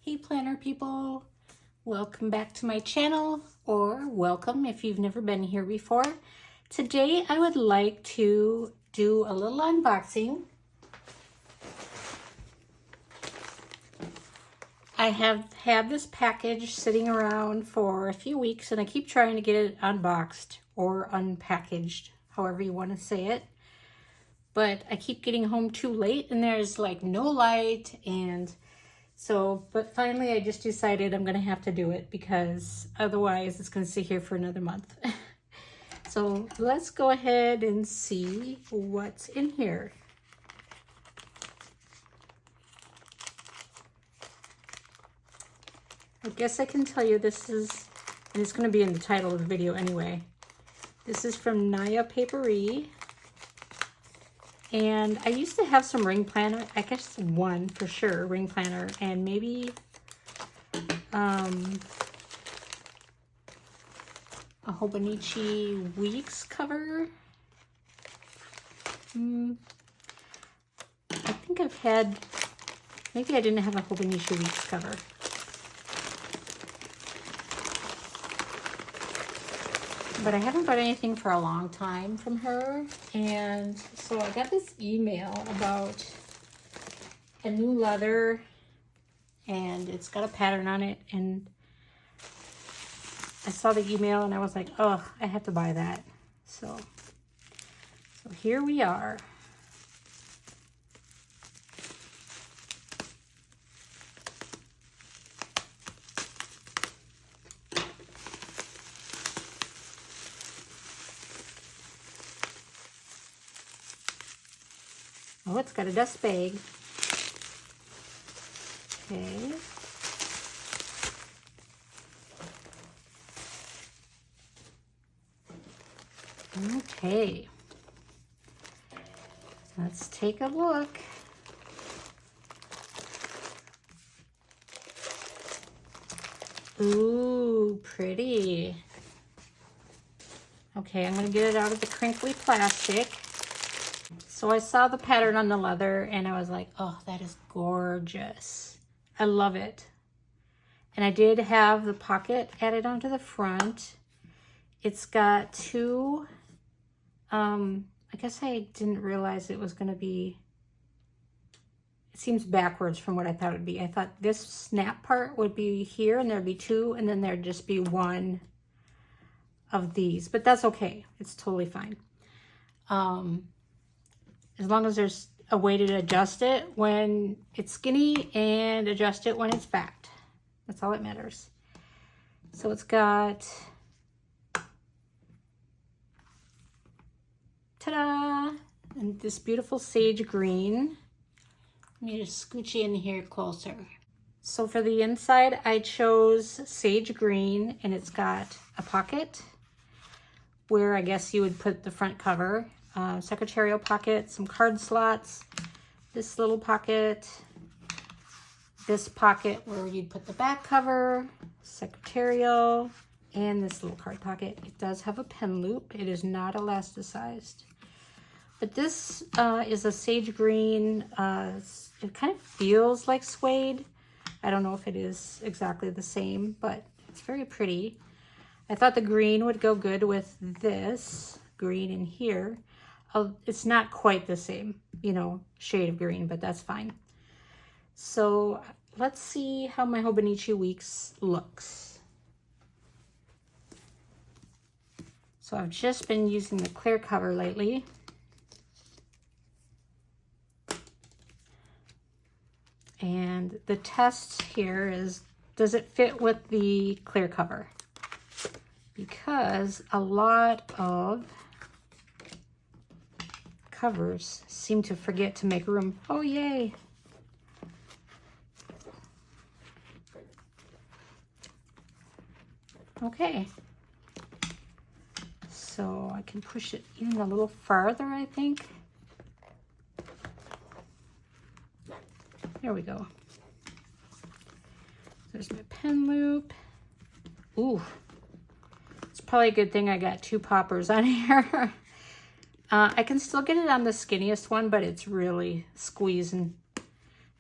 Hey planner people, welcome back to my channel, or welcome if you've never been here before. Today I would like to do a little unboxing. I have had this package sitting around for a few weeks and I keep trying to get it unboxed or unpackaged, however you want to say it. But I keep getting home too late and there's like no light, and so, but finally I just decided I'm gonna have to do it because otherwise it's gonna sit here for another month. So let's go ahead and see what's in here. I guess I can tell you this is, and it's gonna be in the title of the video anyway. This is from Naya Paperie. And I used to have some ring planner, I guess one for sure, ring planner, and maybe a Hobonichi Weeks cover. I think I've had, maybe I didn't have a Hobonichi Weeks cover. But I haven't got anything for a long time from her. And so I got this email about a new leather and it's got a pattern on it. And I saw the email and I was like, oh, I have to buy that. So here we are. Oh, it's got a dust bag. Okay. Okay. Let's take a look. Ooh, pretty. Okay, I'm going to get it out of the crinkly plastic. So I saw the pattern on the leather and I was like, oh, that is gorgeous. I love it. And I did have the pocket added onto the front. It's got two, I guess I didn't realize it was going to be, it seems backwards from what I thought it would be. I thought this snap part would be here and there'd be two and then there'd just be one of these, but that's okay. It's totally fine. As long as there's a way to adjust it when it's skinny and adjust it when it's fat. That's all that matters. So it's got, ta-da, and this beautiful sage green. Let me just scooch you in here closer. So for the inside, I chose sage green, and it's got a pocket where I guess you would put the front cover. Secretarial pocket, some card slots, this little pocket, this pocket where you'd put the back cover, secretarial, and this little card pocket. It does have a pen loop. It is not elasticized. But this is a sage green. It kind of feels like suede. I don't know if it is exactly the same, but it's very pretty. I thought the green would go good with this green in here. It's not quite the same, you know, shade of green, but that's fine. So let's see how my Hobonichi Weeks looks. So I've just been using the clear cover lately. And the test here is, does it fit with the clear cover? Because a lot of covers seem to forget to make room. Oh, yay. Okay. So I can push it even a little farther, I think. There we go. There's my pen loop. Ooh. It's probably a good thing I got two poppers on here. I can still get it on the skinniest one, but it's really squeezing.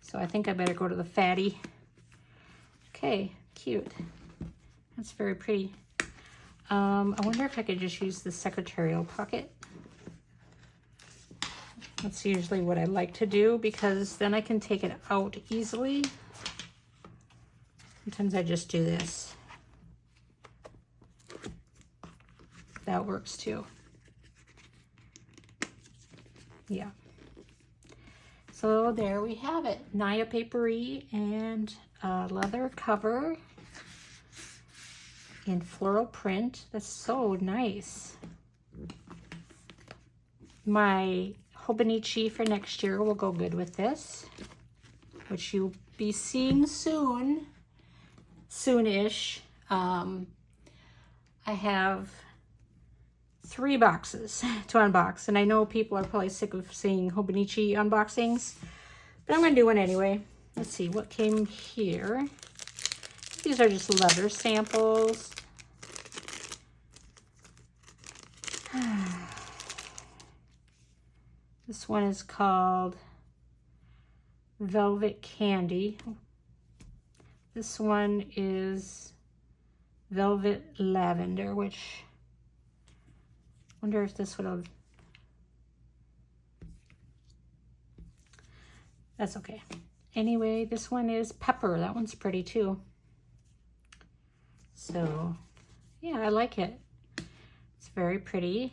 So I think I better go to the fatty. Okay, cute. That's very pretty. I wonder if I could just use the secretarial pocket. That's usually what I like to do because then I can take it out easily. Sometimes I just do this. That works too. Yeah. So there we have it. Naya Paperie and a leather cover in floral print. That's so nice. My Hobonichi for next year will go good with this, which you'll be seeing soon, soon-ish. I have 3 boxes to unbox, and I know people are probably sick of seeing Hobonichi unboxings, but I'm going to do one anyway. Let's see what came here. These are just leather samples. This one is called Velvet Candy. This one is Velvet Lavender, which I wonder if this would have... That's okay. Anyway, this one is Pepper. That one's pretty too. So, yeah, I like it. It's very pretty.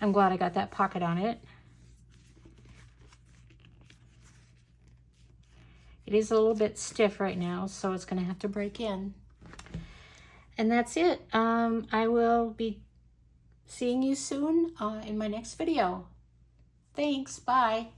I'm glad I got that pocket on it. It is a little bit stiff right now, so it's going to have to break in. And that's it. I will be seeing you soon in my next video. Thanks. Bye.